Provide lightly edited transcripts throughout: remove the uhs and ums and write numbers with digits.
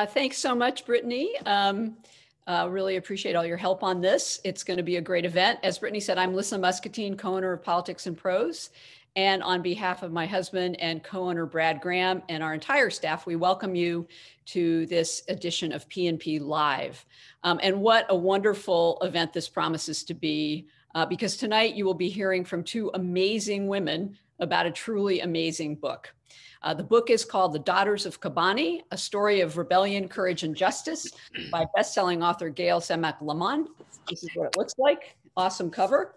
Thanks so much, Brittany. Really appreciate all your help on this. It's going to be a great event. As Brittany said, I'm Lissa Muscatine, co-owner of Politics and Prose. And on behalf of my husband and co-owner Brad Graham and our entire staff, we welcome you to this edition of PNP Live. And what a wonderful event this promises to be, because tonight you will be hearing from two amazing women about a truly amazing book. The book is called The Daughters of Kobani, A Story of Rebellion, Courage, and Justice by bestselling author Gayle Tzemach Lemmon. This is what it looks like. Awesome cover.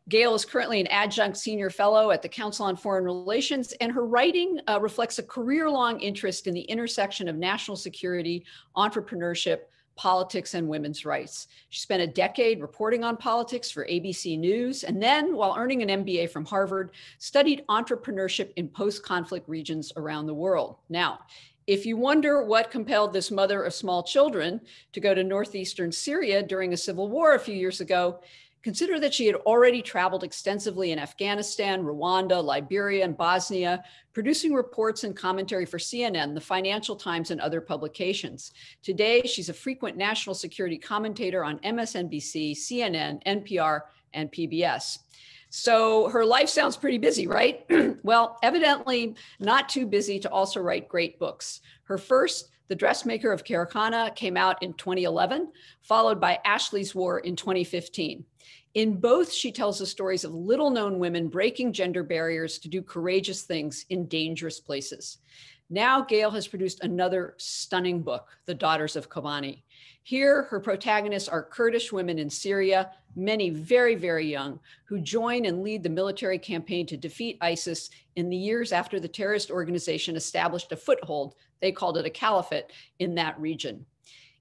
Gayle is currently an adjunct senior fellow at the Council on Foreign Relations, and her writing reflects a career-long interest in the intersection of national security, entrepreneurship, politics, and women's rights. She spent a decade reporting on politics for ABC News, and then, while earning an MBA from Harvard, studied entrepreneurship in post-conflict regions around the world. Now, if you wonder what compelled this mother of small children to go to northeastern Syria during a civil war a few years ago, consider that she had already traveled extensively in Afghanistan, Rwanda, Liberia, and Bosnia, producing reports and commentary for CNN, the Financial Times, and other publications. Today, she's a frequent national security commentator on MSNBC, CNN, NPR, and PBS. So her life sounds pretty busy, right? Well, evidently not too busy to also write great books. Her first, The Dressmaker of Khana, came out in 2011, followed by Ashley's War in 2015. In both, she tells the stories of little-known women breaking gender barriers to do courageous things in dangerous places. Now, Gayle has produced another stunning book, The Daughters of Kobani. Here, her protagonists are Kurdish women in Syria, many very, very young, who join and lead the military campaign to defeat ISIS in the years after the terrorist organization established a foothold, they called it a caliphate, in that region.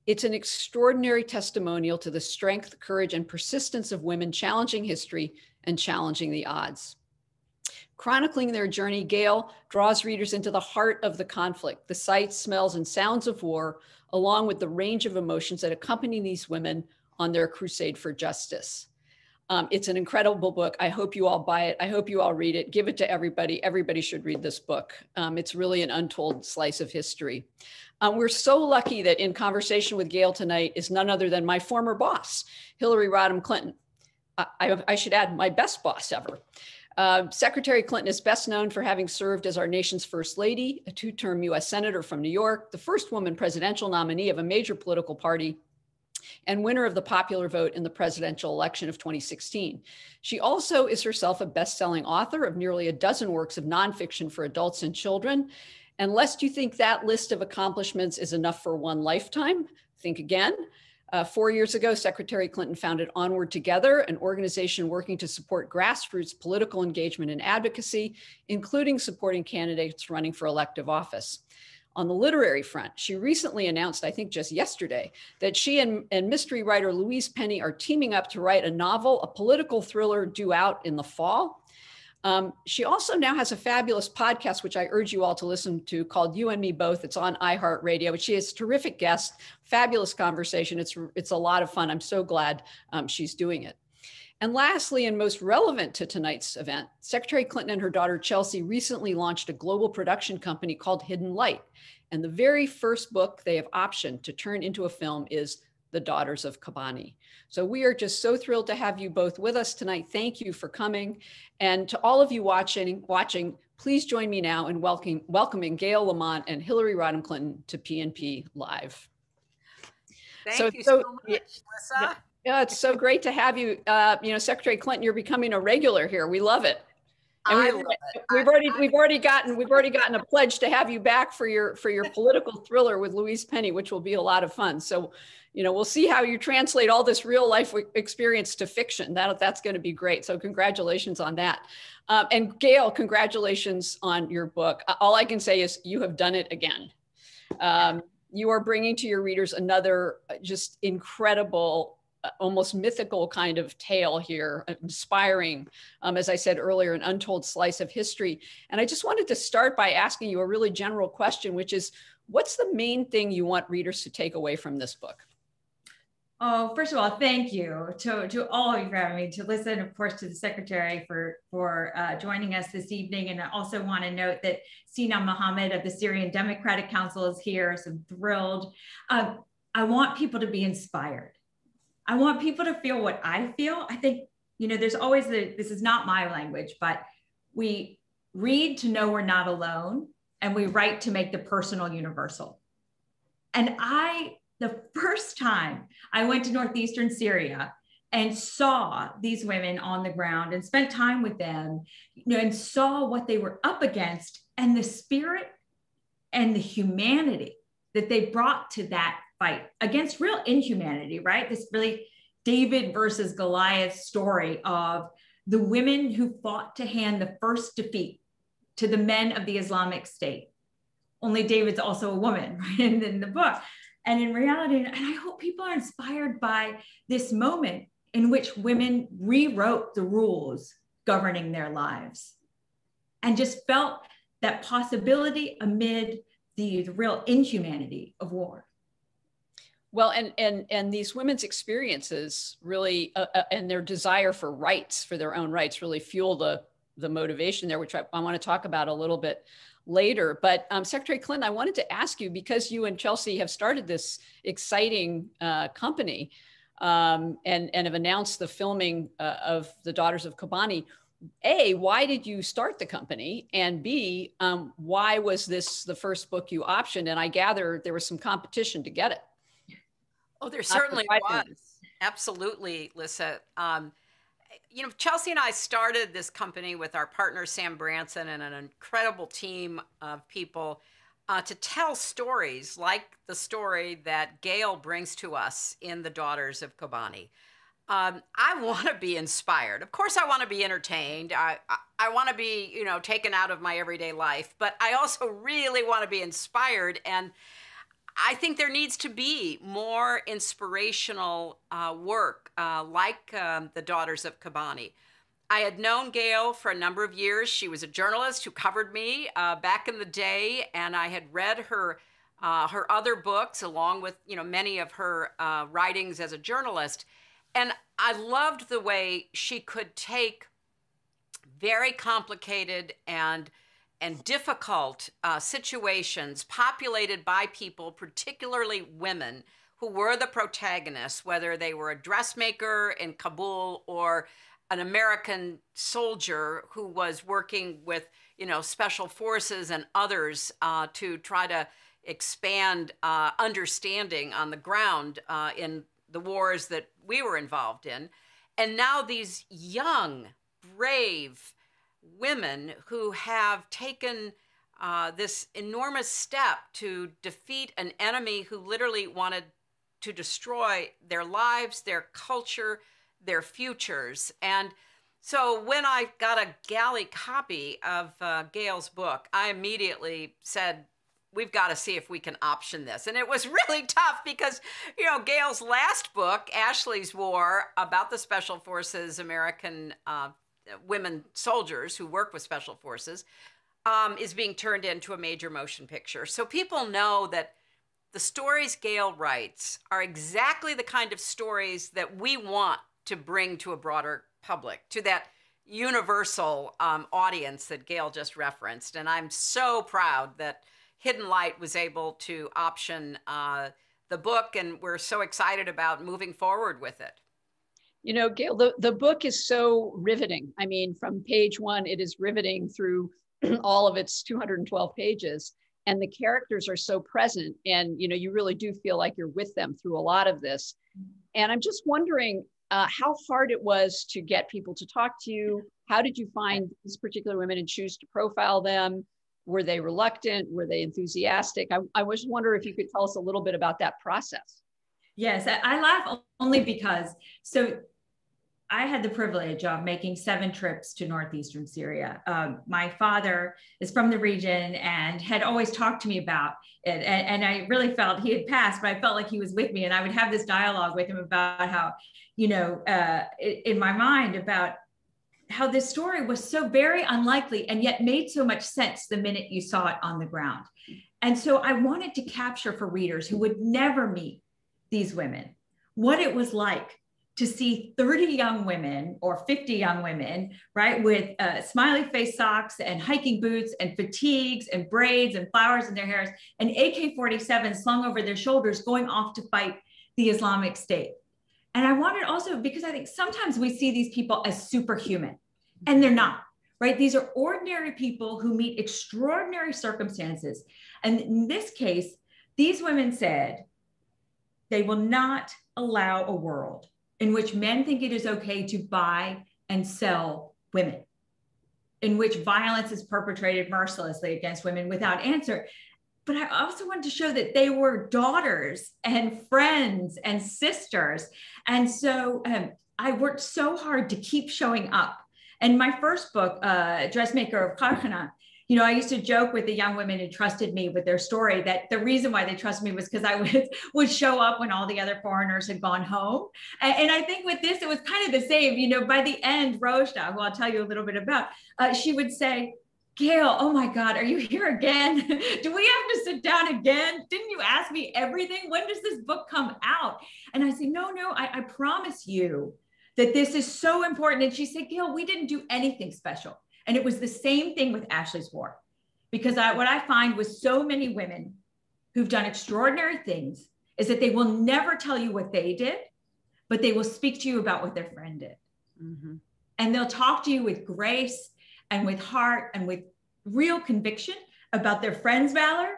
It's an extraordinary testimonial to the strength, courage, and persistence of women challenging history and challenging the odds. Chronicling their journey, Gayle draws readers into the heart of the conflict, the sights, smells, and sounds of war, along with the range of emotions that accompany these women on their crusade for justice. It's an incredible book. I hope you all buy it. I hope you all read it. Give it to everybody. Everybody should read this book. It's really an untold slice of history. We're so lucky that in conversation with Gayle tonight is none other than my former boss, Hillary Rodham Clinton. I should add, my best boss ever. Secretary Clinton is best known for having served as our nation's first lady, a two-term US Senator from New York, the first woman presidential nominee of a major political party, and winner of the popular vote in the presidential election of 2016. She also is herself a best-selling author of nearly a dozen works of nonfiction for adults and children. And lest you think that list of accomplishments is enough for one lifetime, think again. 4 years ago, Secretary Clinton founded Onward Together, an organization working to support grassroots political engagement and advocacy, including supporting candidates running for elective office. On the literary front, she recently announced, I think just yesterday, that she and mystery writer Louise Penny are teaming up to write a novel, a political thriller due out in the fall. She also now has a fabulous podcast, which I urge you all to listen to, called You and Me Both. It's on iHeartRadio. She has terrific guests, fabulous conversation. It's a lot of fun. I'm so glad she's doing it. And lastly, and most relevant to tonight's event, Secretary Clinton and her daughter Chelsea recently launched a global production company called Hidden Light. And the very first book they have optioned to turn into a film is The Daughters of Kobani. So we are just so thrilled to have you both with us tonight. Thank you for coming. And to all of you watching, please join me now in welcoming Gayle Lemmon and Hillary Rodham Clinton to PNP Live. Thank you so much, Lissa. Yeah, it's so great to have you. Secretary Clinton, you're becoming a regular here. We love it. And we've already gotten a pledge to have you back for your political thriller with Louise Penny, which will be a lot of fun. So, we'll see how you translate all this real life experience to fiction. That's going to be great. So congratulations on that. And Gayle, congratulations on your book. All I can say is you have done it again. You are bringing to your readers another just incredible, almost mythical kind of tale here, inspiring, as I said earlier, an untold slice of history. And I just wanted to start by asking you a really general question, which is, what's the main thing you want readers to take away from this book? Oh, first of all, thank you to all of you for having me, to listen, of course, to the Secretary for joining us this evening. And I also want to note that Sina Mohammed of the Syrian Democratic Council is here, so I'm thrilled. I want people to be inspired. I want people to feel what I feel. I think, there's always this is not my language, but we read to know we're not alone, and we write to make the personal universal. And the first time I went to northeastern Syria and saw these women on the ground and spent time with them, and saw what they were up against and the spirit and the humanity that they brought to that fight against real inhumanity, right? This really David versus Goliath story of the women who fought to hand the first defeat to the men of the Islamic State. Only David's also a woman, right? In the book. And in reality, and I hope people are inspired by this moment in which women rewrote the rules governing their lives and just felt that possibility amid the real inhumanity of war. Well, and these women's experiences really, and their desire for rights, for their own rights, really fuel the motivation there, which I want to talk about a little bit later. But Secretary Clinton, I wanted to ask you, because you and Chelsea have started this exciting company and have announced the filming of the Daughters of Kobani. A, why did you start the company? And B, why was this the first book you optioned? And I gather there was some competition to get it. Oh, there certainly was. Absolutely, Lissa. Chelsea and I started this company with our partner, Sam Branson, and an incredible team of people to tell stories like the story that Gayle brings to us in The Daughters of Kobani. I want to be inspired. Of course, I want to be entertained. I want to be, taken out of my everyday life, but I also really want to be inspired. And I think there needs to be more inspirational work like The Daughters of Kobani. I had known Gayle for a number of years. She was a journalist who covered me back in the day, and I had read her other books along with many of her writings as a journalist. And I loved the way she could take very complicated and difficult situations populated by people, particularly women, who were the protagonists, whether they were a dressmaker in Kabul or an American soldier who was working with, special forces and others to try to expand understanding on the ground in the wars that we were involved in. And now these young, brave women who have taken this enormous step to defeat an enemy who literally wanted to destroy their lives, their culture, their futures. And so when I got a galley copy of Gayle's book, I immediately said, we've got to see if we can option this. And it was really tough because, Gayle's last book, Ashley's War, about the Special Forces, American women soldiers who work with Special Forces, is being turned into a major motion picture. So people know that the stories Gayle writes are exactly the kind of stories that we want to bring to a broader public, to that universal audience that Gayle just referenced. And I'm so proud that Hidden Light was able to option the book, and we're so excited about moving forward with it. Gayle, the book is so riveting. I mean, from page one, it is riveting through all of its 212 pages. And the characters are so present. And, you really do feel like you're with them through a lot of this. And I'm just wondering how hard it was to get people to talk to you. How did you find these particular women and choose to profile them? Were they reluctant? Were they enthusiastic? I was wondering if you could tell us a little bit about that process. Yes, I laugh only because, I had the privilege of making 7 trips to northeastern Syria. My father is from the region and had always talked to me about it. And I really felt he had passed, but I felt like he was with me. And I would have this dialogue with him about how, in my mind about how this story was so very unlikely and yet made so much sense the minute you saw it on the ground. And so I wanted to capture for readers who would never meet these women what it was like to see 30 young women or 50 young women, right, with smiley face socks and hiking boots and fatigues and braids and flowers in their hairs and AK-47 slung over their shoulders going off to fight the Islamic State. And I wanted also, because I think sometimes we see these people as superhuman, and they're not, right? These are ordinary people who meet extraordinary circumstances. And in this case, these women said they will not allow a world in which men think it is okay to buy and sell women, in which violence is perpetrated mercilessly against women without answer. But I also wanted to show that they were daughters and friends and sisters. And so I worked so hard to keep showing up. And my first book, Dressmaker of Khana, you know, I used to joke with the young women who trusted me with their story that the reason why they trusted me was because I would show up when all the other foreigners had gone home. And I think with this, it was kind of the same. You know, by the end, Rodham, who I'll tell you a little bit about, she would say, Gayle, oh my God, are you here again? Do we have to sit down again? Didn't you ask me everything? When does this book come out? And I say, no, I promise you that this is so important. And she said, Gayle, we didn't do anything special. And it was the same thing with Ashley's War, because what I find with so many women who've done extraordinary things is that they will never tell you what they did, but they will speak to you about what their friend did. Mm-hmm. And they'll talk to you with grace and with heart and with real conviction about their friend's valor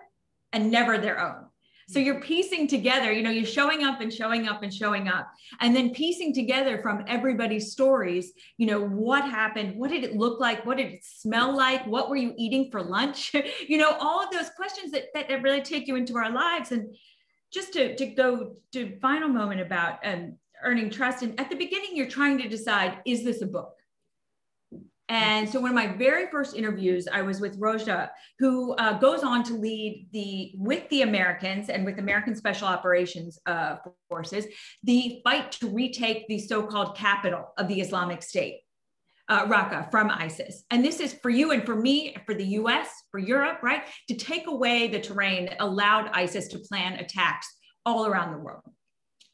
and never their own. So you're piecing together, you know, you're showing up and showing up and showing up, and then piecing together from everybody's stories, you know, what happened, what did it look like, what did it smell like, what were you eating for lunch, you know, all of those questions that really take you into our lives. And just to go to final moment about earning trust. And at the beginning, you're trying to decide, is this a book? And so one of my very first interviews, I was with Rodham, who goes on to lead with the Americans and with American Special Operations Forces, the fight to retake the so-called capital of the Islamic State, Raqqa, from ISIS. And this is for you and for me, for the US, for Europe, right? To take away the terrain that allowed ISIS to plan attacks all around the world.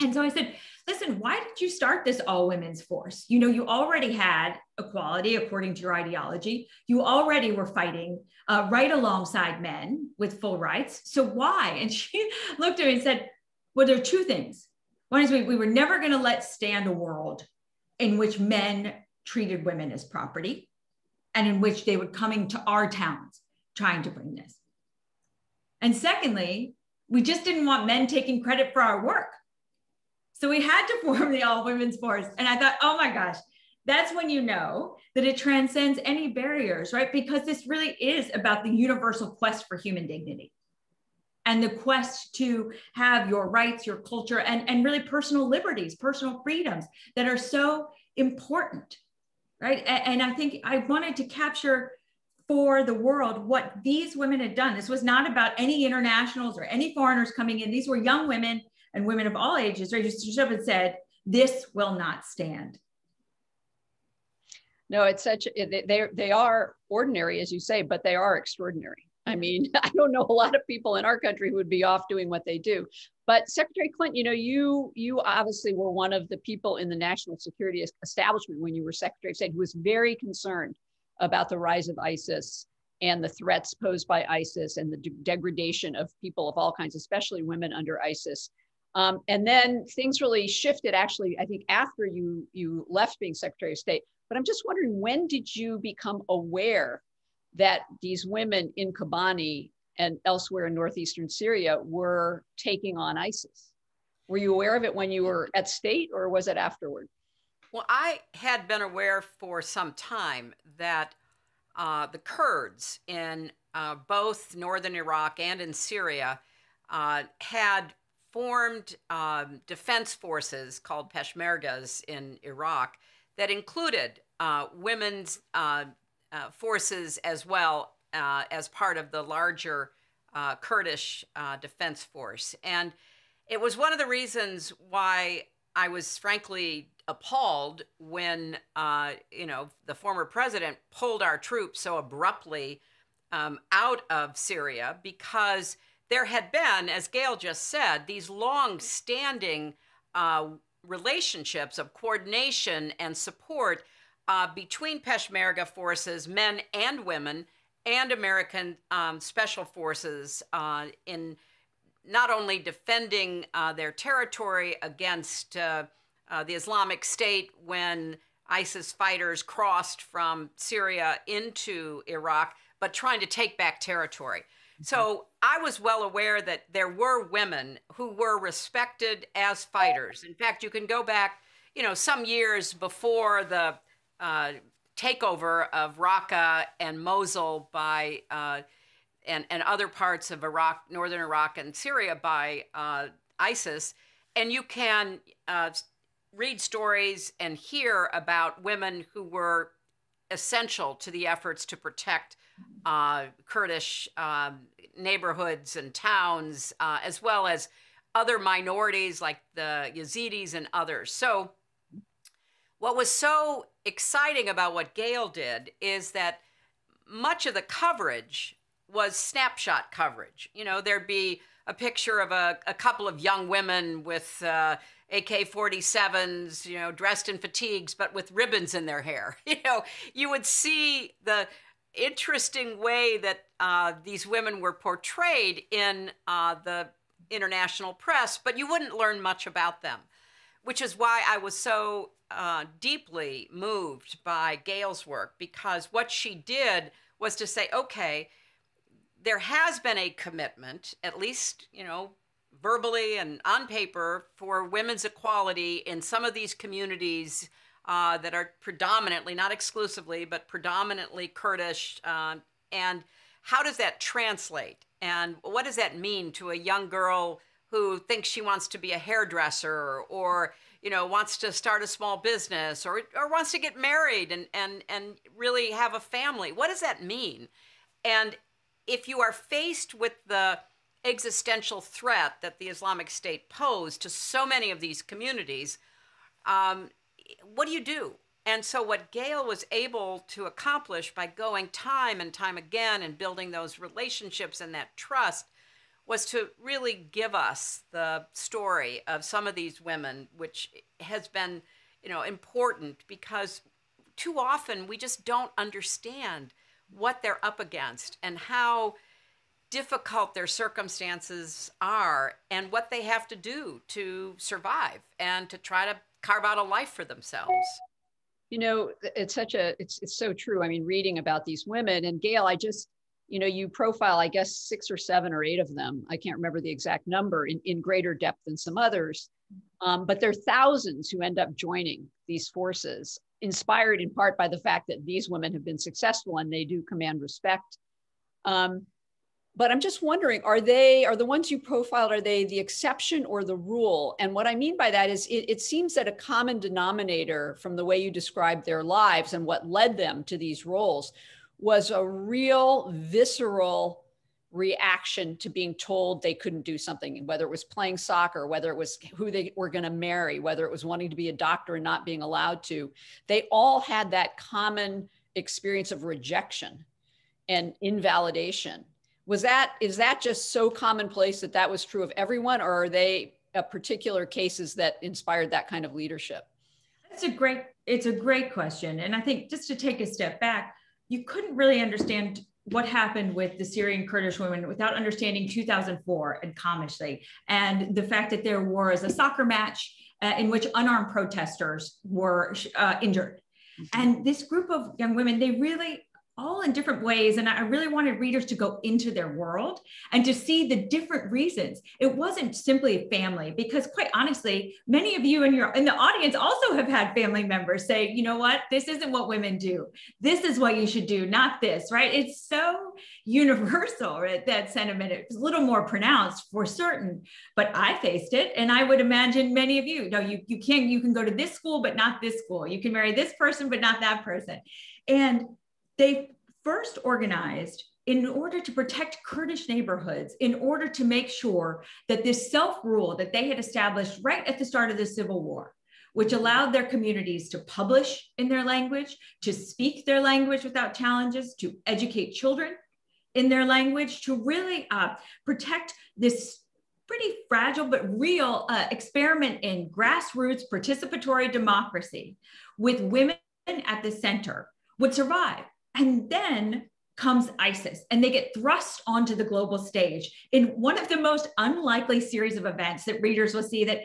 And so I said, listen, why did you start this all women's force? You know, you already had equality according to your ideology. You already were fighting right alongside men with full rights. So why? And she looked at me and said, well, there are two things. One is we were never going to let stand a world in which men treated women as property and in which they were coming to our towns trying to bring this. And secondly, we just didn't want men taking credit for our work. So we had to form the all women's force. And I thought, oh my gosh, that's when you know that it transcends any barriers, right? Because this really is about the universal quest for human dignity and the quest to have your rights, your culture, and really personal liberties, personal freedoms that are so important, right? And I think I wanted to capture for the world what these women had done. This was not about any internationals or any foreigners coming in. These were young women and women of all ages, right, just stood up and said, this will not stand. No, it's they are ordinary, as you say, but they are extraordinary. I mean, I don't know a lot of people in our country who would be off doing what they do. But Secretary Clinton, you know, you obviously were one of the people in the national security establishment when you were Secretary of State who was very concerned about the rise of ISIS and the threats posed by ISIS and the degradation of people of all kinds, especially women under ISIS. And then things really shifted, actually, I think, after you left being Secretary of State. But I'm just wondering, when did you become aware that these women in Kobani and elsewhere in northeastern Syria were taking on ISIS? Were you aware of it when you were at State, or was it afterward? Well, I had been aware for some time that the Kurds in both northern Iraq and in Syria had formed defense forces called Peshmergas in Iraq that included women's forces as well as part of the larger Kurdish defense force. And it was one of the reasons why I was frankly appalled when, the former president pulled our troops so abruptly out of Syria, because there had been, as Gayle just said, these long-standing relationships of coordination and support between Peshmerga forces, men and women, and American special forces in not only defending their territory against the Islamic State when ISIS fighters crossed from Syria into Iraq, but trying to take back territory. So I was well aware that there were women who were respected as fighters. In fact, you can go back, some years before the takeover of Raqqa and Mosul by and other parts of Iraq, northern Iraq and Syria by ISIS, and you can read stories and hear about women who were essential to the efforts to protect Kurdish neighborhoods and towns, as well as other minorities like the Yazidis and others. So what was so exciting about what Gayle did is that much of the coverage was snapshot coverage. There'd be a picture of a couple of young women with AK-47s, dressed in fatigues, but with ribbons in their hair. You would see the interesting way that these women were portrayed in the international press, but you wouldn't learn much about them, which is why I was so deeply moved by Gayle's work, because what she did was to say, okay, there has been a commitment, at least, verbally and on paper, for women's equality in some of these communities that are predominantly, not exclusively, but predominantly Kurdish. And how does that translate? And what does that mean to a young girl who thinks she wants to be a hairdresser, or wants to start a small business, or wants to get married and really have a family? What does that mean? And if you are faced with the existential threat that the Islamic State posed to so many of these communities, what do you do? And so what Gayle was able to accomplish by going time and time again and building those relationships and that trust was to really give us the story of some of these women, which has been, important, because too often we just don't understand what they're up against and how difficult their circumstances are and what they have to do to survive and to try to carve out a life for themselves. It's so true. I mean, reading about these women, and Gayle, you profile, I guess, 6 or 7 or 8 of them. I can't remember the exact number in greater depth than some others. But there are thousands who end up joining these forces, inspired in part by the fact that these women have been successful and they do command respect. But I'm just wondering, are the ones you profiled, are they the exception or the rule? And what I mean by that is it seems that a common denominator from the way you described their lives and what led them to these roles was a real visceral reaction to being told they couldn't do something, whether it was playing soccer, whether it was who they were going to marry, whether it was wanting to be a doctor and not being allowed to. They all had that common experience of rejection and invalidation. Is that just so commonplace that was true of everyone, or are they particular cases that inspired that kind of leadership? It's a great question. And I think just to take a step back, you couldn't really understand what happened with the Syrian Kurdish women without understanding 2004 and Qamishli, and the fact that there was a soccer match in which unarmed protesters were injured. Mm-hmm. And this group of young women, they really, all in different ways. And I really wanted readers to go into their world and to see the different reasons. It wasn't simply a family, because quite honestly, many of you in the audience also have had family members say, you know what, this isn't what women do. This is what you should do, not this, right? It's so universal, right? That sentiment. It's a little more pronounced for certain, but I faced it. And I would imagine many of you, you can go to this school, but not this school. You can marry this person, but not that person. And they first organized in order to protect Kurdish neighborhoods, in order to make sure that this self-rule that they had established right at the start of the Civil War, which allowed their communities to publish in their language, to speak their language without challenges, to educate children in their language, to really protect this pretty fragile but real experiment in grassroots participatory democracy with women at the center would survive. And then comes ISIS, and they get thrust onto the global stage in one of the most unlikely series of events that readers will see that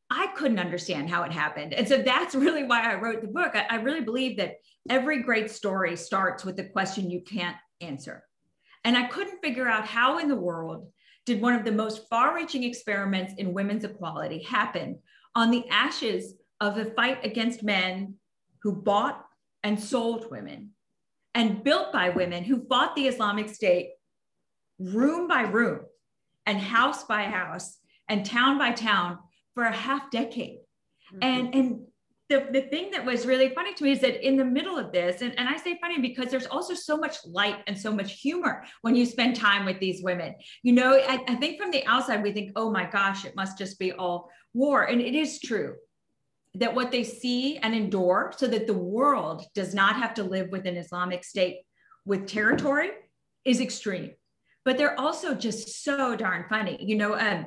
I couldn't understand how it happened. And so that's really why I wrote the book. I really believe that every great story starts with the question you can't answer. And I couldn't figure out how in the world did one of the most far-reaching experiments in women's equality happen on the ashes of the fight against men who bought and sold women, and built by women who fought the Islamic State room by room and house by house and town by town for a half decade. Mm-hmm. And the thing that was really funny to me is that in the middle of this, and I say funny because there's also so much light and so much humor when you spend time with these women. You know, I think from the outside, we think, oh my gosh, it must just be all war. And it is true that what they see and endure so that the world does not have to live with an Islamic State with territory is extreme. But they're also just so darn funny. You know,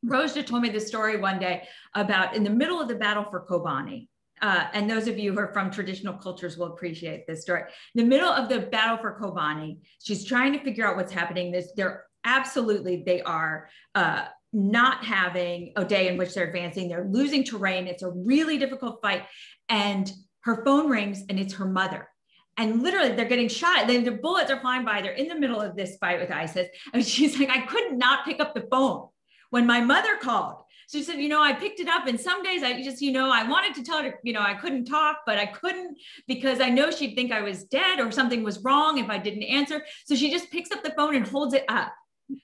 Rosha told me this story one day about in the middle of the battle for Kobani. And those of you who are from traditional cultures will appreciate this story. In the middle of the battle for Kobani, she's trying to figure out what's happening. They are not having a day in which they're advancing. They're losing terrain. It's a really difficult fight. And her phone rings and it's her mother. And literally they're getting shot. The bullets are flying by. They're in the middle of this fight with ISIS. And she's like, I could not pick up the phone when my mother called. So she said, you know, I picked it up and some days I just, you know, I wanted to tell her, you know, I couldn't talk, but I couldn't because I know she'd think I was dead or something was wrong if I didn't answer. So she just picks up the phone and holds it up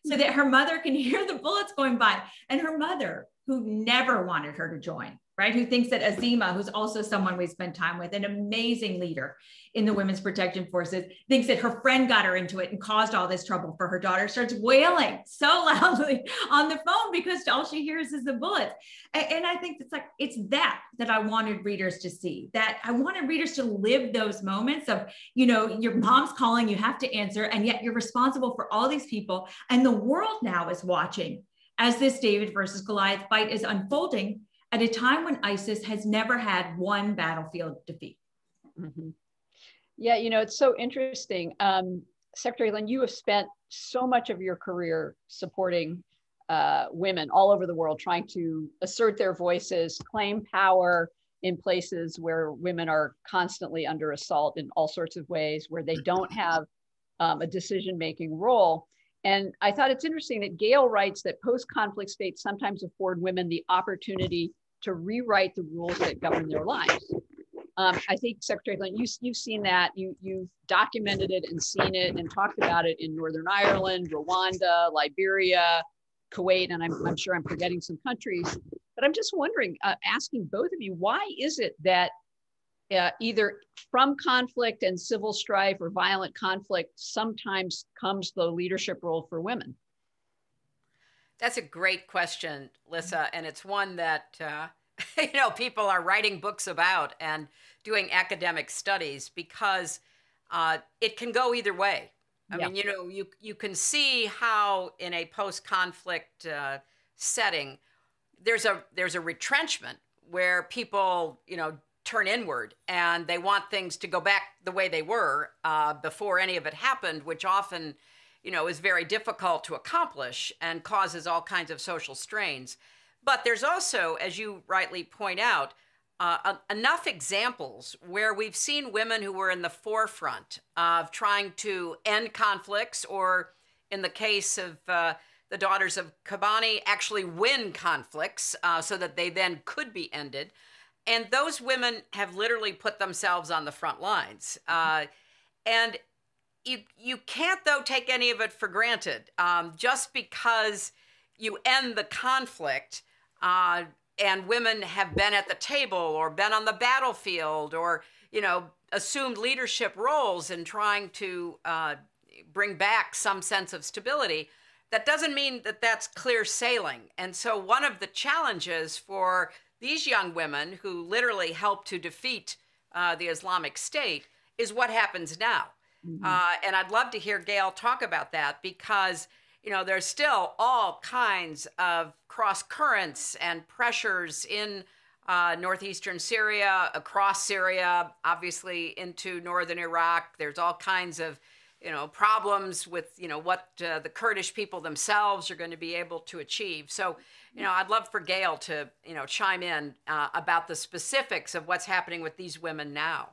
so that her mother can hear the bullets going by. And her mother, who never wanted her to join, right? Who thinks that Azima, who's also someone we spent time with, an amazing leader in the Women's Protection Forces, thinks that her friend got her into it and caused all this trouble for her daughter, starts wailing so loudly on the phone because all she hears is the bullets. And I think it's that I wanted readers to see, that I wanted readers to live those moments of, you know, your mom's calling, you have to answer, and yet you're responsible for all these people. And the world now is watching as this David versus Goliath fight is unfolding at a time when ISIS has never had one battlefield defeat. Mm-hmm. Yeah, you know, it's so interesting. Secretary Lynn, you have spent so much of your career supporting women all over the world, trying to assert their voices, claim power in places where women are constantly under assault in all sorts of ways, where they don't have a decision-making role. And I thought it's interesting that Gayle writes that post-conflict states sometimes afford women the opportunity to rewrite the rules that govern their lives. I think, Secretary Lynn, you've seen that. You've documented it and seen it and talked about it in Northern Ireland, Rwanda, Liberia, Kuwait, and I'm sure I'm forgetting some countries. But I'm just wondering, asking both of you, why is it that either from conflict and civil strife or violent conflict sometimes comes the leadership role for women? That's a great question, Lissa, and it's one that you know, people are writing books about and doing academic studies because it can go either way. I mean, you know, you can see how in a post-conflict setting, there's a retrenchment where people, you know, turn inward and they want things to go back the way they were before any of it happened, which often, you know, is very difficult to accomplish and causes all kinds of social strains. But there's also, as you rightly point out, enough examples where we've seen women who were in the forefront of trying to end conflicts, or in the case of the Daughters of Kobani, actually win conflicts so that they then could be ended. And those women have literally put themselves on the front lines. And you can't, though, take any of it for granted. Just because you end the conflict and women have been at the table or been on the battlefield or, you know, assumed leadership roles in trying to bring back some sense of stability, that doesn't mean that that's clear sailing. And so one of the challenges for these young women who literally helped to defeat the Islamic State is what happens now. Mm-hmm. And I'd love to hear Gayle talk about that, because you know, there's still all kinds of cross currents and pressures in northeastern Syria, across Syria, obviously into northern Iraq. There's all kinds of, you know, problems with, you know, what the Kurdish people themselves are going to be able to achieve. So, you know, I'd love for Gayle to, you know, chime in about the specifics of what's happening with these women now.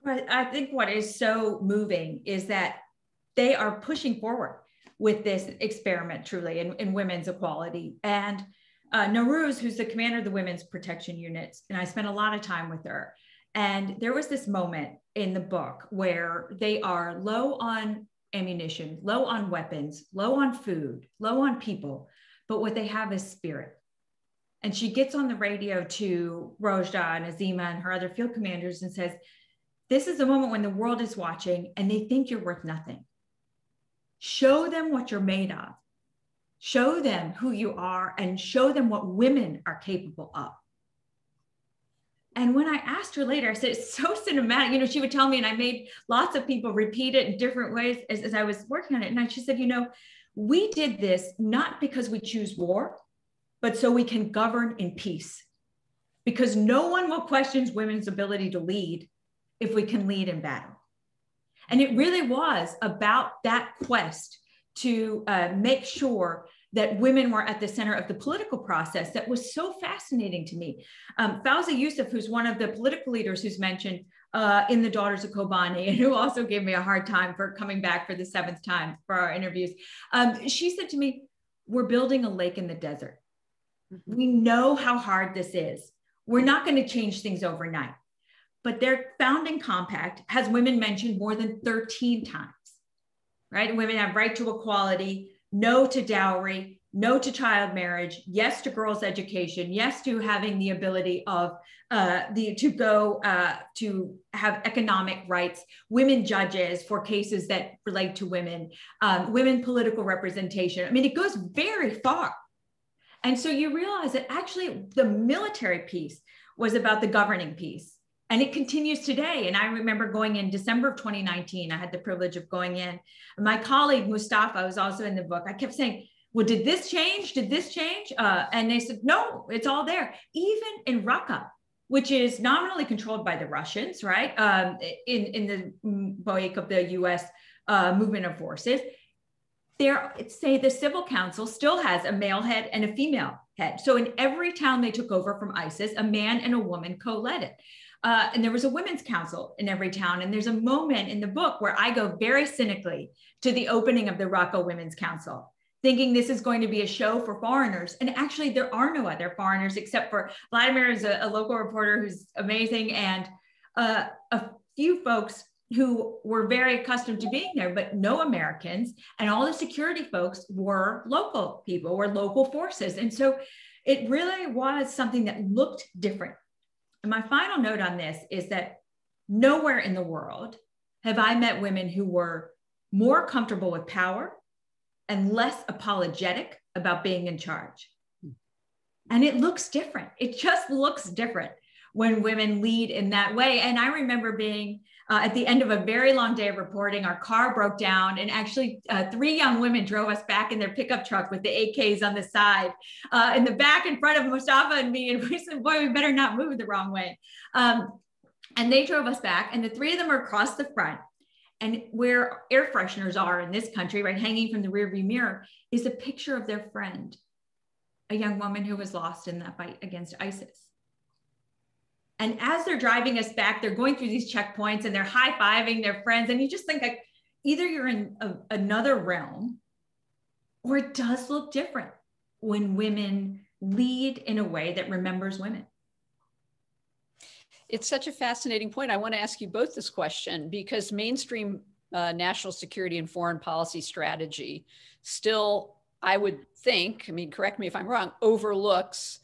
Well, I think what is so moving is that they are pushing forward with this experiment truly in women's equality. And Nowruz, who's the commander of the Women's Protection Units, and I spent a lot of time with her. And there was this moment in the book where they are low on ammunition, low on weapons, low on food, low on people, but what they have is spirit. And she gets on the radio to Rojda and Azima and her other field commanders and says, this is a moment when the world is watching and they think you're worth nothing. Show them what you're made of. Show them who you are and show them what women are capable of. And when I asked her later, I said, it's so cinematic. You know, she would tell me, and I made lots of people repeat it in different ways as I was working on it. And she said, you know, we did this not because we choose war, but so we can govern in peace. Because no one will question women's ability to lead if we can lead in battle. And it really was about that quest to make sure that women were at the center of the political process that was so fascinating to me. Fawzi Yusuf, who's one of the political leaders who's mentioned in the Daughters of Kobani, and who also gave me a hard time for coming back for the 7th time for our interviews, she said to me, we're building a lake in the desert. We know how hard this is. We're not going to change things overnight. But their founding compact has women mentioned more than 13 times, right? Women have right to equality, no to dowry, no to child marriage, yes to girls' education, yes to having the ability of to have economic rights, women judges for cases that relate to women, women political representation. I mean, it goes very far. And so you realize that actually the military piece was about the governing piece. And it continues today. And I remember going in December of 2019, I had the privilege of going in. My colleague, Mustafa, was also in the book. I kept saying, well, did this change? Did this change? And they said, no, it's all there. Even in Raqqa, which is nominally controlled by the Russians, right? In the wake of the US movement of forces, say the civil council still has a male head and a female head. So in every town they took over from ISIS, a man and a woman co-led it. And there was a women's council in every town. And there's a moment in the book where I go very cynically to the opening of the Raqqa Women's Council, thinking this is going to be a show for foreigners. And actually there are no other foreigners except for Vladimir, is a local reporter who's amazing, and a few folks who were very accustomed to being there, but no Americans. And all the security folks were local people, were local forces. And so it really was something that looked different. And my final note on this is that nowhere in the world have I met women who were more comfortable with power and less apologetic about being in charge. And it looks different. It just looks different when women lead in that way. And I remember being at the end of a very long day of reporting, our car broke down, and actually 3 young women drove us back in their pickup truck with the AKs on the side, in the back in front of Mustafa and me. And we said, boy, we better not move the wrong way. And they drove us back, and the 3 of them are across the front. And where air fresheners are in this country, right, hanging from the rearview mirror, is a picture of their friend, a young woman who was lost in that fight against ISIS. And as they're driving us back, they're going through these checkpoints and they're high-fiving their friends. And you just think, like, either you're in another realm, or it does look different when women lead in a way that remembers women. It's such a fascinating point. I want to ask you both this question, because mainstream national security and foreign policy strategy still, I would think, I mean, correct me if I'm wrong, overlooks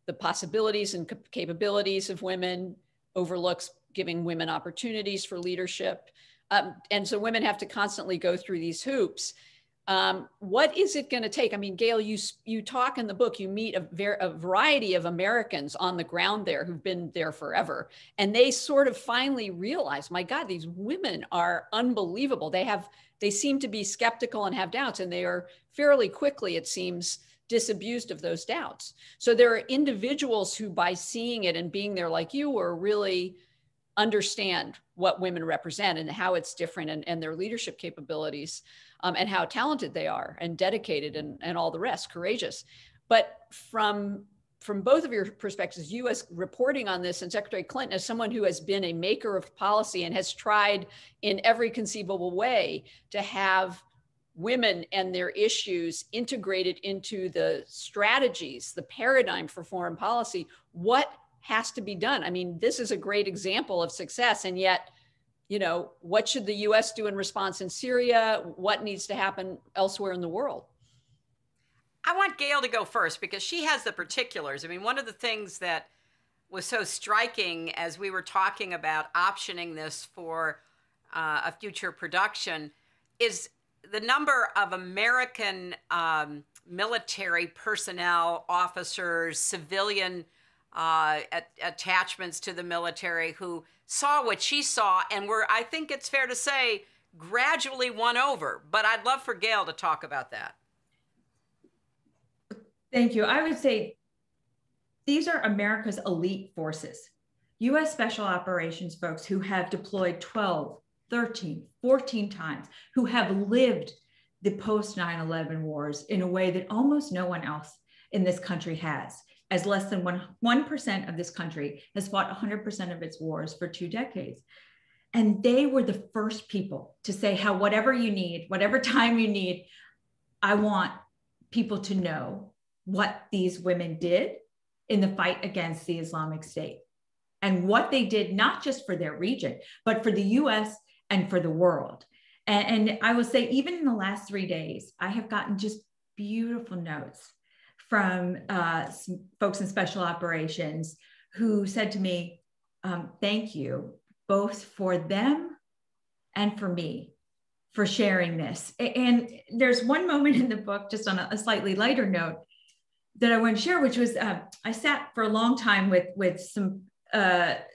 the possibilities and capabilities of women, overlooks giving women opportunities for leadership. And so women have to constantly go through these hoops. What is it going to take? I mean, Gayle, you talk in the book, you meet a variety of Americans on the ground there who've been there forever. And they sort of finally realize, my God, these women are unbelievable. They seem to be skeptical and have doubts, and they are fairly quickly, it seems, disabused of those doubts. So there are individuals who, by seeing it and being there like you were, really understand what women represent and how it's different, and their leadership capabilities, and how talented they are and dedicated and all the rest, courageous. But from both of your perspectives, you as reporting on this, and Secretary Clinton as someone who has been a maker of policy and has tried in every conceivable way to have women and their issues integrated into the strategies, the paradigm for foreign policy, what has to be done? I mean, this is a great example of success, and yet, what should the US do in response in Syria? What needs to happen elsewhere in the world? I want Gayle to go first because she has the particulars. I mean, one of the things that was so striking as we were talking about optioning this for a future production is the number of American military personnel, officers, civilian attachments to the military who saw what she saw and were, I think it's fair to say, gradually won over. But I'd love for Gayle to talk about that. Thank you. I would say these are America's elite forces, U.S. Special Operations folks who have deployed 12, 13, 14 times, who have lived the post 9/11 wars in a way that almost no one else in this country has, as less than 1% of this country has fought 100% of its wars for 2 decades. And they were the first people to say, how whatever you need, whatever time you need, I want people to know what these women did in the fight against the Islamic State and what they did, not just for their region, but for the US and for the world. And I will say, even in the last 3 days, I have gotten just beautiful notes from some folks in special operations who said to me, thank you both for them and for me for sharing this. And there's one moment in the book, just on a slightly lighter note, that I want to share, which was I sat for a long time with some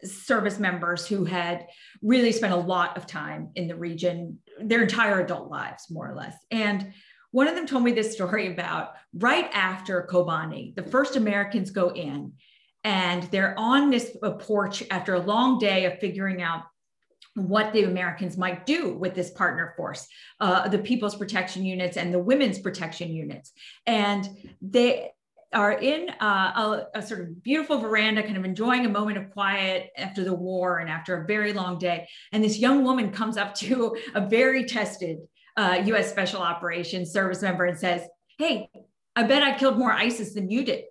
service members who had really spent a lot of time in the region, their entire adult lives, more or less. And one of them told me this story about right after Kobani, the first Americans go in and they're on this porch after a long day of figuring out what the Americans might do with this partner force, the People's Protection Units and the Women's Protection Units. And they are in a sort of beautiful veranda, kind of enjoying a moment of quiet after the war and after a very long day. And this young woman comes up to a very tested U.S. Special Operations service member and says, hey, I bet I killed more ISIS than you did.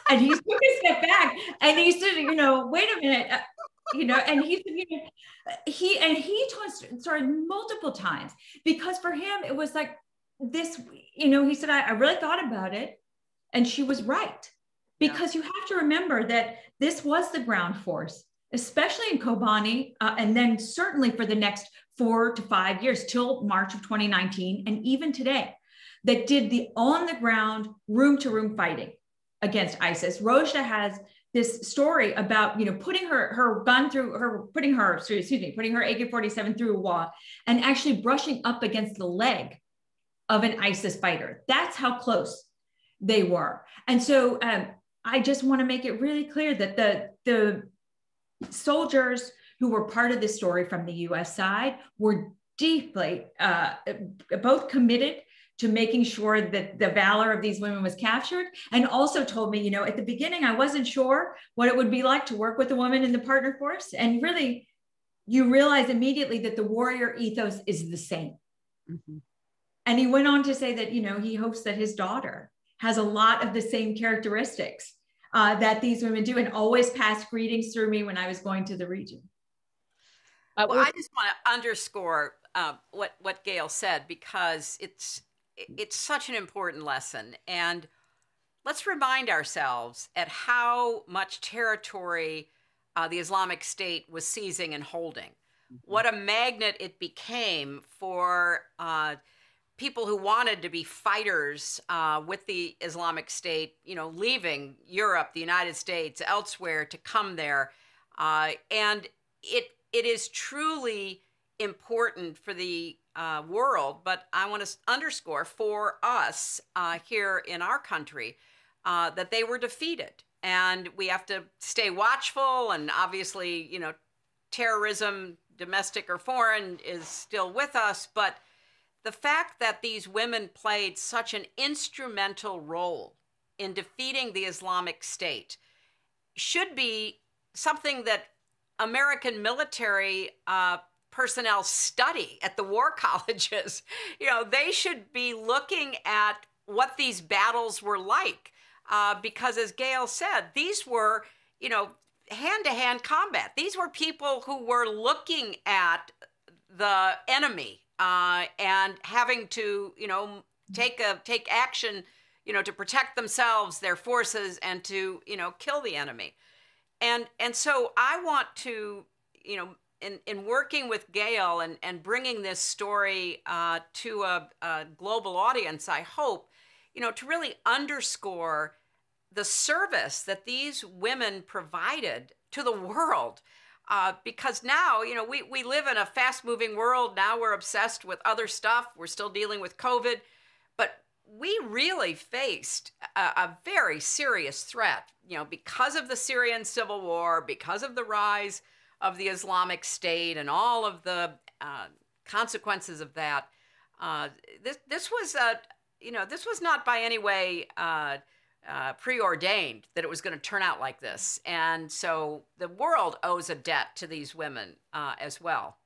And he took a step back and he said, wait a minute, and he said, he started multiple times, because for him, it was like this, he said, I really thought about it. And she was right, because you have to remember that this was the ground force, especially in Kobani, and then certainly for the next 4 to 5 years till March of 2019, and even today, that did the on the ground, room to room fighting against ISIS. Rojda has this story about, putting her gun through putting her AK-47 through a wall and actually brushing up against the leg of an ISIS fighter. That's how close they were. And so I just want to make it really clear that the soldiers who were part of this story from the US side were deeply both committed to making sure that the valor of these women was captured, and also told me, at the beginning, I wasn't sure what it would be like to work with a woman in the partner force. And really, you realize immediately that the warrior ethos is the same. Mm-hmm. And he went on to say that, he hopes that his daughter has a lot of the same characteristics that these women do, and always passed greetings through me when I was going to the region. Well, I just want to underscore what Gayle said, because it's such an important lesson. And let's remind ourselves at how much territory the Islamic State was seizing and holding. Mm-hmm. What a magnet it became for people who wanted to be fighters with the Islamic State, leaving Europe, the United States, elsewhere to come there. And it is truly important for the world, but I want to underscore for us here in our country that they were defeated. And we have to stay watchful, and obviously, terrorism, domestic or foreign, is still with us, but the fact that these women played such an instrumental role in defeating the Islamic State should be something that American military personnel study at the war colleges. They should be looking at what these battles were like, because as Gayle said, these were, hand-to-hand combat. These were people who were looking at the enemy and having to, take action, to protect themselves, their forces, and to, kill the enemy. And so I want to, in working with Gayle and bringing this story to a global audience, I hope, to really underscore the service that these women provided to the world. Because now, we live in a fast-moving world. Now we're obsessed with other stuff. We're still dealing with COVID. But we really faced a very serious threat, because of the Syrian civil war, because of the rise of the Islamic State and all of the consequences of that. This was not by any way preordained that it was going to turn out like this. And so the world owes a debt to these women as well.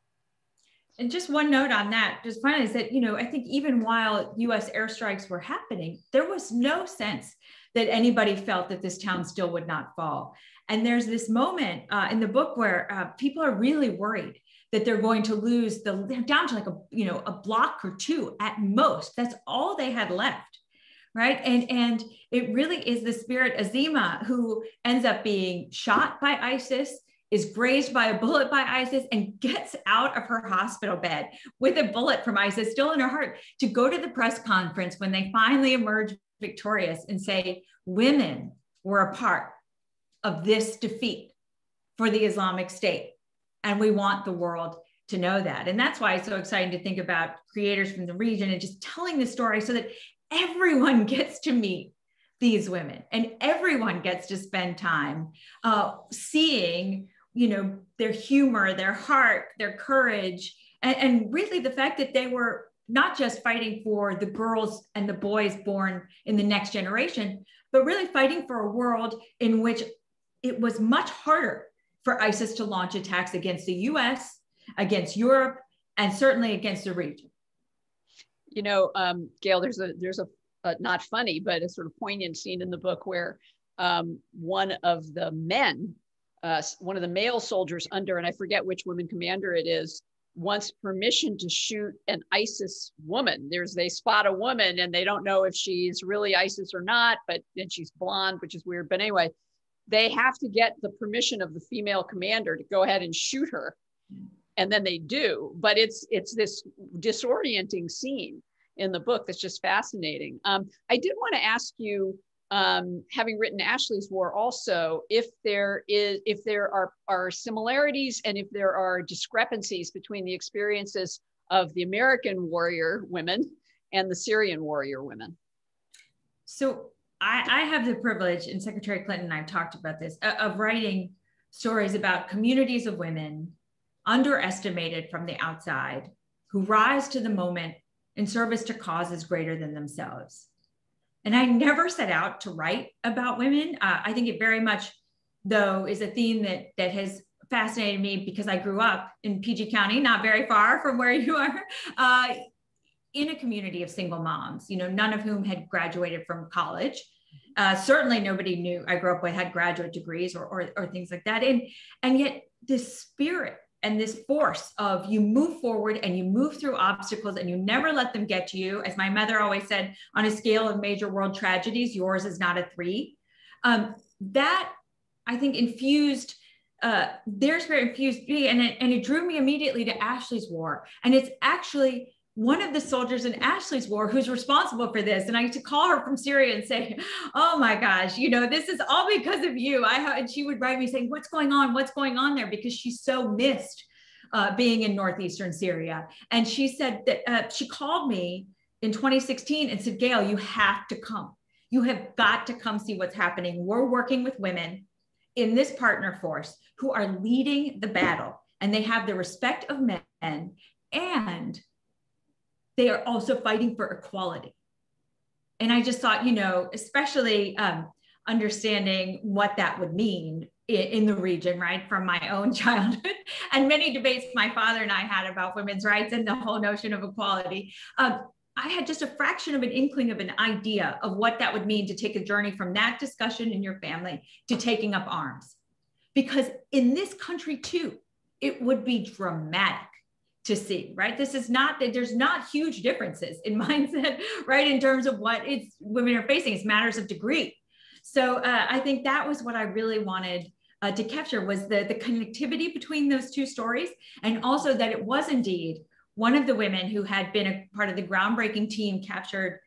And just one note on that, just finally, is that, I think even while U.S. airstrikes were happening, there was no sense that anybody felt that this town still would not fall. And there's this moment in the book where people are really worried that they're going to lose down to like a block or two at most. That's all they had left. Right. And it really is the spirit Azima who ends up being shot by ISIS, is grazed by a bullet by ISIS, and gets out of her hospital bed with a bullet from ISIS still in her heart to go to the press conference when they finally emerge victorious and say, women were a part of this defeat for the Islamic State. And we want the world to know that. And that's why it's so exciting to think about creators from the region and just telling the story so that everyone gets to meet these women and everyone gets to spend time seeing, their humor, their heart, their courage, and really the fact that they were not just fighting for the girls and the boys born in the next generation, but really fighting for a world in which it was much harder for ISIS to launch attacks against the US, against Europe, and certainly against the region. Gayle, there's a not funny, but a sort of poignant scene in the book where one of the men, one of the male soldiers under, and I forget which woman commander it is, wants permission to shoot an ISIS woman. They spot a woman and they don't know if she's really ISIS or not, but then she's blonde, which is weird. But anyway, they have to get the permission of the female commander to go ahead and shoot her. And then they do, but it's this disorienting scene in the book that's just fascinating. I did want to ask you, having written Ashley's War also, if there are similarities and if there are discrepancies between the experiences of the American warrior women and the Syrian warrior women. So I have the privilege, and Secretary Clinton and I have talked about this, of writing stories about communities of women underestimated from the outside who rise to the moment in service to causes greater than themselves. And I never set out to write about women. I think it very much, though, is a theme that has fascinated me because I grew up in PG County, not very far from where you are, in a community of single moms, none of whom had graduated from college. Certainly nobody knew I grew up with had graduate degrees or things like that. And yet this spirit and this force of you move forward and you move through obstacles and you never let them get to you. As my mother always said, on a scale of major world tragedies, yours is not a 3. That I think infused, their spirit infused me, and it drew me immediately to Ashley's War. And it's actually one of the soldiers in Ashley's war who's responsible for this. And I used to call her from Syria and say, oh my gosh, you know, this is all because of you. And she would write me saying, what's going on? What's going on there? Because she so missed being in northeastern Syria. And she said that she called me in 2016 and said, Gayle, you have to come. You have got to come see what's happening. We're working with women in this partner force who are leading the battle, and they have the respect of men, and they are also fighting for equality. And I just thought, you know, especially understanding what that would mean in the region, right? From my own childhood and many debates my father and I had about women's rights and the whole notion of equality. I had just a fraction of an inkling of an idea of what that would mean to take a journey from that discussion in your family to taking up arms. Because in this country too, it would be dramatic to see, right? This is not that there's not huge differences in mindset, right? In terms of what women are facing, it's matters of degree. So I think that was what I really wanted to capture, was the connectivity between those two stories, and also that it was indeed one of the women who had been a part of the groundbreaking team captured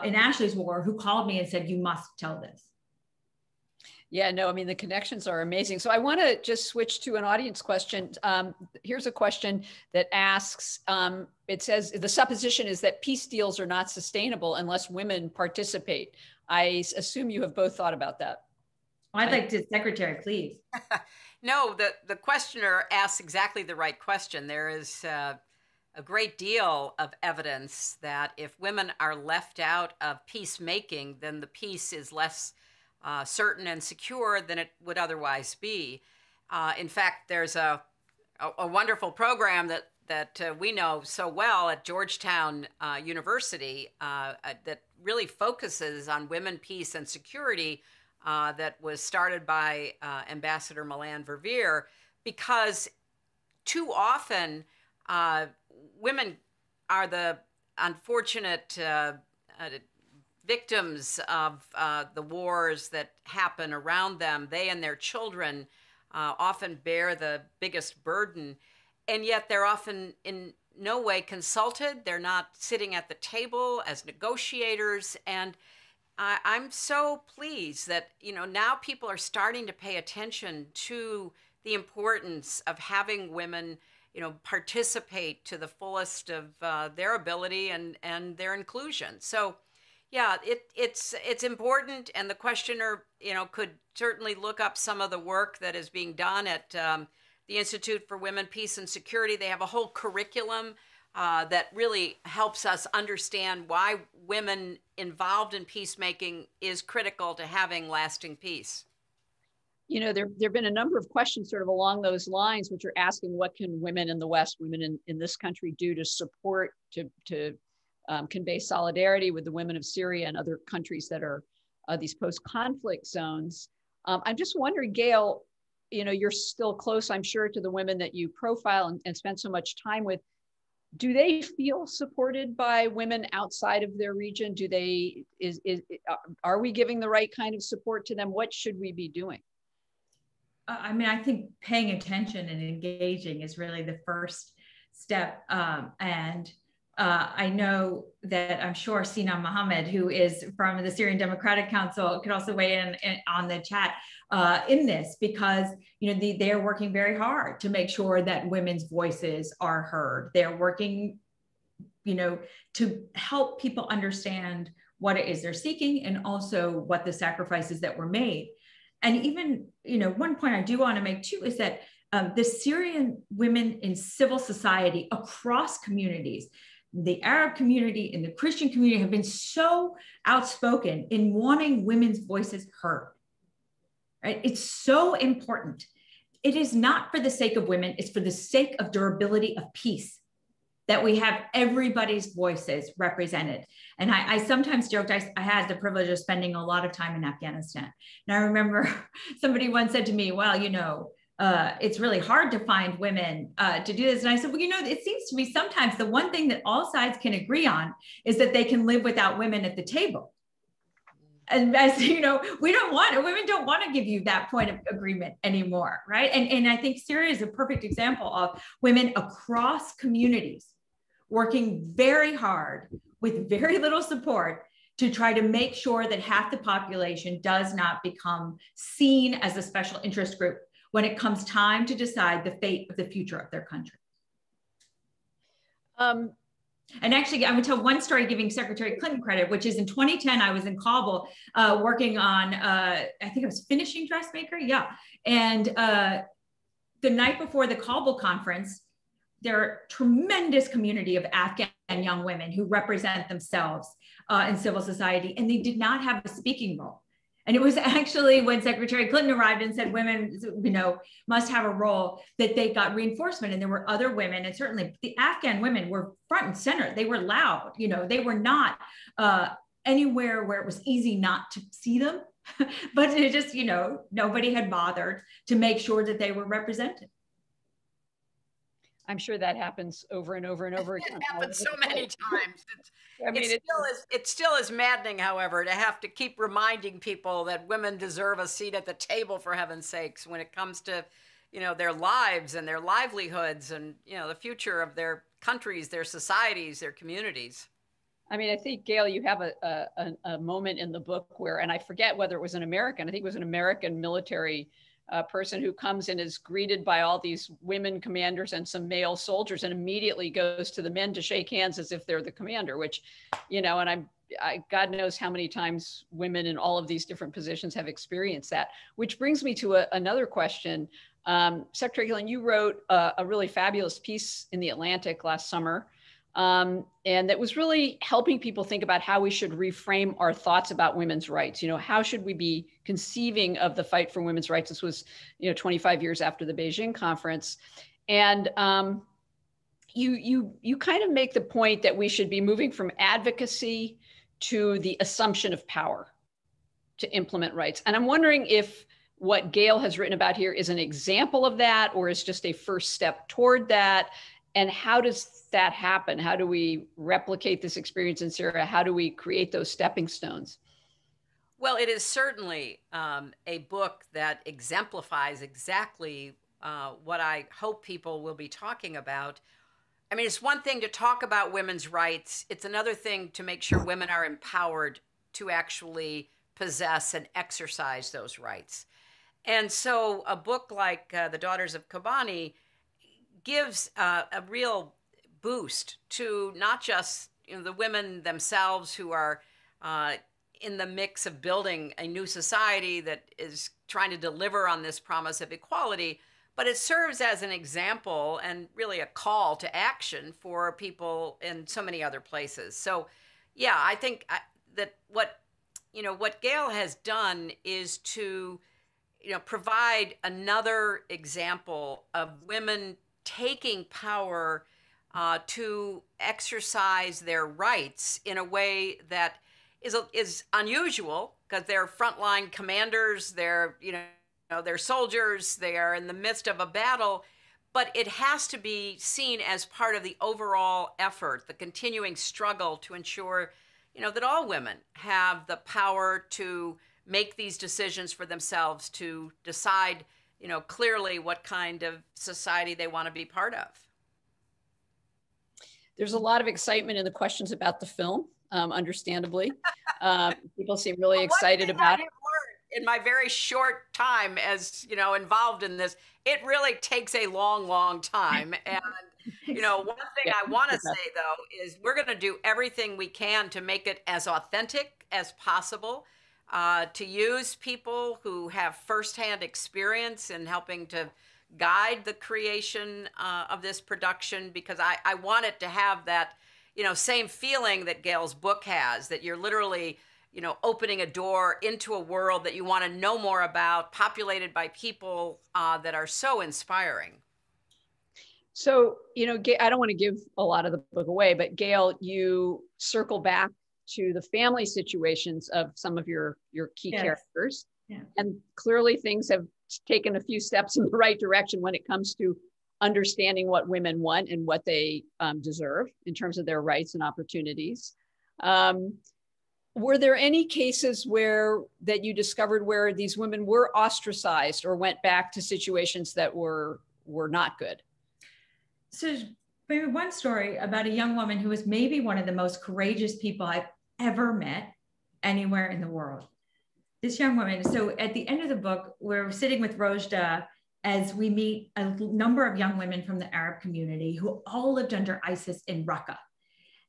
in Ashley's war who called me and said, you must tell this. Yeah, no, I mean, the connections are amazing. So I want to just switch to an audience question. Here's a question that asks, it says, the supposition is that peace deals are not sustainable unless women participate. I assume you have both thought about that. I'd like to, Secretary, please. No, the questioner asks exactly the right question. There is a great deal of evidence that if women are left out of peacemaking, then the peace is less certain and secure than it would otherwise be. In fact, there's a wonderful program that we know so well at Georgetown University that really focuses on women, peace, and security, that was started by Ambassador Milan Verveer, because too often women are the unfortunate victims of the wars that happen around them. They and their children often bear the biggest burden, and yet they're often in no way consulted. They're not sitting at the table as negotiators. And I'm so pleased that, you know, now people are starting to pay attention to the importance of having women, you know, participate to the fullest of their ability and their inclusion. So, yeah, it's important, and the questioner, you know, could certainly look up some of the work that is being done at the Institute for Women, Peace, and Security. They have a whole curriculum that really helps us understand why women involved in peacemaking is critical to having lasting peace. You know, there have been a number of questions sort of along those lines, which are asking, what can women in the West, women in this country do to support, to convey solidarity with the women of Syria and other countries that are these post-conflict zones. I'm just wondering, Gayle, you know, you're still close, I'm sure, to the women that you profile and spend so much time with. Do they feel supported by women outside of their region? Do they, are we giving the right kind of support to them? What should we be doing? I mean, I think paying attention and engaging is really the first step. I know that I'm sure Sina Mohammed, who is from the Syrian Democratic Council, could also weigh in on the chat in this, because, you know, they're working very hard to make sure that women's voices are heard. They're working, you know, to help people understand what it is they're seeking, and also what the sacrifices that were made. And even, you know, one point I do want to make too is that the Syrian women in civil society across communities, the Arab community and the Christian community, have been so outspoken in wanting women's voices heard, right? It's so important. It is not for the sake of women, it's for the sake of durability of peace that we have everybody's voices represented. And I sometimes joked, I had the privilege of spending a lot of time in Afghanistan. And I remember somebody once said to me, well, you know, it's really hard to find women to do this. And I said, well, you know, it seems to me sometimes the one thing that all sides can agree on is that they can live without women at the table. And as you know, women don't want to give you that point of agreement anymore, right? And I think Syria is a perfect example of women across communities working very hard with very little support to try to make sure that half the population does not become seen as a special interest group when it comes time to decide the fate of the future of their country. And actually, I'm going to tell one story giving Secretary Clinton credit, which is in 2010, I was in Kabul working on, I think I was finishing Dressmaker. Yeah. And the night before the Kabul conference, there are a tremendous community of Afghan young women who represent themselves in civil society, and they did not have a speaking role. And it was actually when Secretary Clinton arrived and said women, must have a role, that they got reinforcement. And there were other women, and certainly the Afghan women were front and center. They were loud, they were not anywhere where it was easy not to see them, but it just, nobody had bothered to make sure that they were represented. I'm sure that happens over and over and over again. It happens so many times. It still is maddening, however, to have to keep reminding people that women deserve a seat at the table, for heaven's sakes, when it comes to, their lives and their livelihoods and, the future of their countries, their societies, their communities. I mean, I think, Gayle, you have a moment in the book where, and I forget whether it was an American, I think it was an American military person who comes and is greeted by all these women commanders and some male soldiers, and immediately goes to the men to shake hands as if they're the commander, which, and God knows how many times women in all of these different positions have experienced that, which brings me to another question. Secretary Gillen, you wrote a really fabulous piece in The Atlantic last summer, and that was really helping people think about how we should reframe our thoughts about women's rights. How should we be conceiving of the fight for women's rights? This was, 25 years after the Beijing conference. And you kind of make the point that we should be moving from advocacy to the assumption of power to implement rights. And I'm wondering if what Gayle has written about here is an example of that, or is just a first step toward that. And how does that happen? How do we replicate this experience in Syria? How do we create those stepping stones? Well, it is certainly a book that exemplifies exactly what I hope people will be talking about. I mean, it's one thing to talk about women's rights. It's another thing to make sure women are empowered to actually possess and exercise those rights. And so a book like The Daughters of Kobani gives a real boost to not just the women themselves who are in the mix of building a new society that is trying to deliver on this promise of equality, but it serves as an example and really a call to action for people in so many other places. So, yeah, I think that what Gayle has done is to provide another example of women taking power to exercise their rights in a way that is unusual, because they're frontline commanders, they're soldiers, they are in the midst of a battle, but it has to be seen as part of the overall effort, the continuing struggle to ensure that all women have the power to make these decisions for themselves, to decide clearly what kind of society they want to be part of. There's a lot of excitement in the questions about the film, understandably. People seem really excited about it. In my very short time as, involved in this, it really takes a long, long time. And, one thing I want to say, though, is we're going to do everything we can to make it as authentic as possible. To use people who have firsthand experience in helping to guide the creation of this production, because I want it to have that, same feeling that Gayle's book has, that you're literally, opening a door into a world that you want to know more about, populated by people that are so inspiring. So, I don't want to give a lot of the book away, but Gayle, you circle back to the family situations of some of your key characters. Yeah. And clearly things have taken a few steps in the right direction when it comes to understanding what women want and what they deserve in terms of their rights and opportunities. Were there any cases that you discovered where these women were ostracized or went back to situations that were not good? So maybe one story about a young woman who was maybe one of the most courageous people I've ever met anywhere in the world. This young woman, so at the end of the book, we're sitting with Rojda as we meet a number of young women from the Arab community who all lived under ISIS in Raqqa.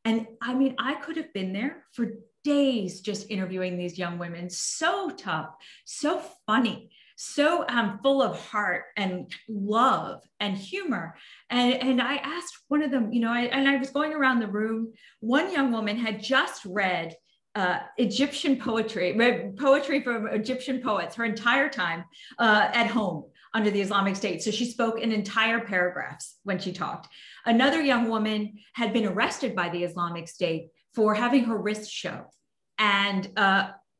And I mean, I could have been there for days just interviewing these young women. So tough, so funny, so full of heart and love and humor. And I asked one of them, you know, I was going around the room. One young woman had just read Egyptian poetry, read poetry from Egyptian poets her entire time at home under the Islamic State. So she spoke in entire paragraphs when she talked. Another young woman had been arrested by the Islamic State for having her wrist show. And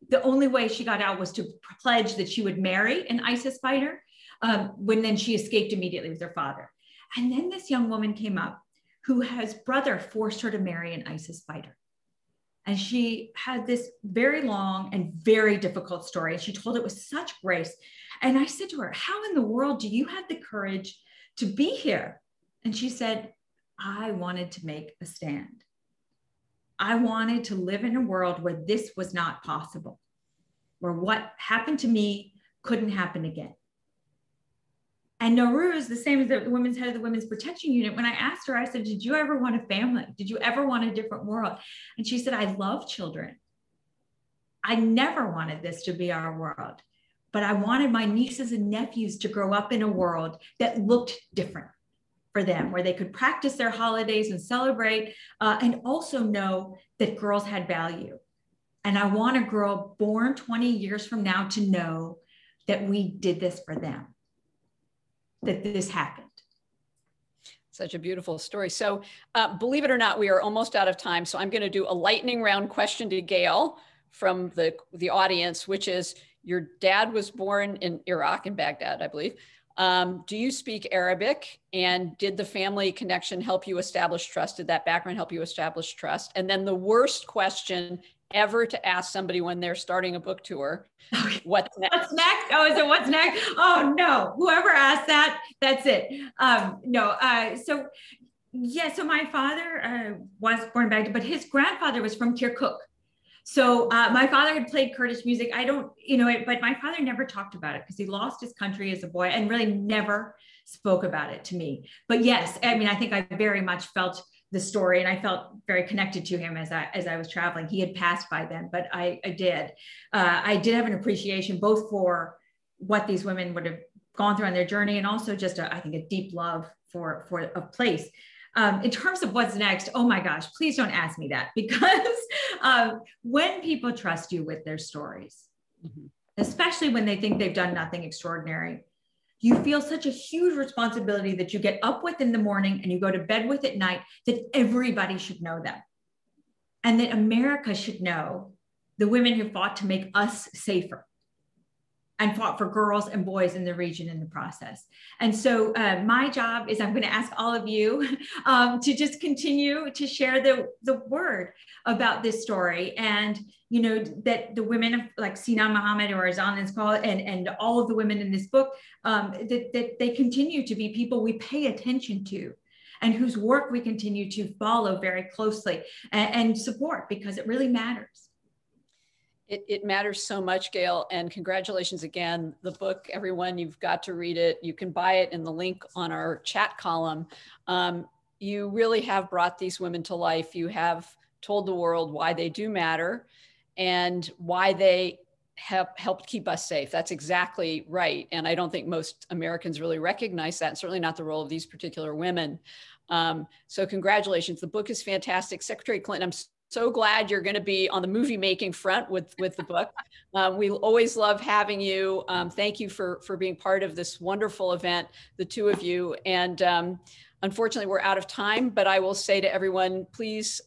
the only way she got out was to pledge that she would marry an ISIS fighter, when then she escaped immediately with her father. And then this young woman came up whose brother forced her to marry an ISIS fighter. And she had this very long and very difficult story. And she told it with such grace. And I said to her, how in the world do you have the courage to be here? And she said, I wanted to make a stand. I wanted to live in a world where this was not possible, where what happened to me couldn't happen again. And Nowruz, the same as the women's head of the Women's Protection Unit, when I asked her, I said, did you ever want a family? Did you ever want a different world? And she said, I love children. I never wanted this to be our world, but I wanted my nieces and nephews to grow up in a world that looked different for them, where they could practice their holidays and celebrate, and also know that girls had value. And I want a girl born 20 years from now to know that we did this for them, that this happened. Such a beautiful story. So believe it or not, we are almost out of time. So I'm going to do a lightning round question to Gayle from the audience, which is, your dad was born in Iraq, in Baghdad, I believe. Do you speak Arabic? And did the family connection help you establish trust? Did that background help you establish trust? And then the worst question ever to ask somebody when they're starting a book tour, what's next? What's next? Oh, is it what's next? Oh no, whoever asked that, that's it. So my father was born in Baghdad, but his grandfather was from Kirkuk. So my father had played Kurdish music. But my father never talked about it because he lost his country as a boy and really never spoke about it to me. But yes, I mean, I think I very much felt the story, and I felt very connected to him as I was traveling. He had passed by then, but I did have an appreciation both for what these women would have gone through on their journey, and also just I think a deep love for a place. In terms of what's next, oh my gosh, please don't ask me that, because when people trust you with their stories, especially when they think they've done nothing extraordinary, you feel such a huge responsibility that you get up with in the morning and you go to bed with at night, that everybody should know them. And that America should know the women who fought to make us safer and fought for girls and boys in the region in the process. And so my job is, I'm going to ask all of you to just continue to share the word about this story. And, that the women like Sina Mohammed or Azan and all of the women in this book, that they continue to be people we pay attention to, and whose work we continue to follow very closely and support, because it really matters. It matters so much, Gayle, and congratulations again. The book, everyone, you've got to read it. You can buy it in the link on our chat column. You really have brought these women to life. You have told the world why they do matter and why they have helped keep us safe. That's exactly right. And I don't think most Americans really recognize that, and certainly not the role of these particular women. So congratulations. The book is fantastic. Secretary Clinton, I'm so glad you're going to be on the movie making front with the book. We always love having you. Thank you for being part of this wonderful event, the two of you. And unfortunately, we're out of time, but I will say to everyone, please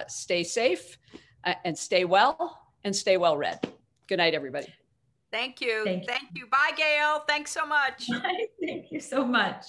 stay safe and stay well read. Good night, everybody. Thank you. Thank you. Bye, Gayle. Thanks so much. Thank you so much.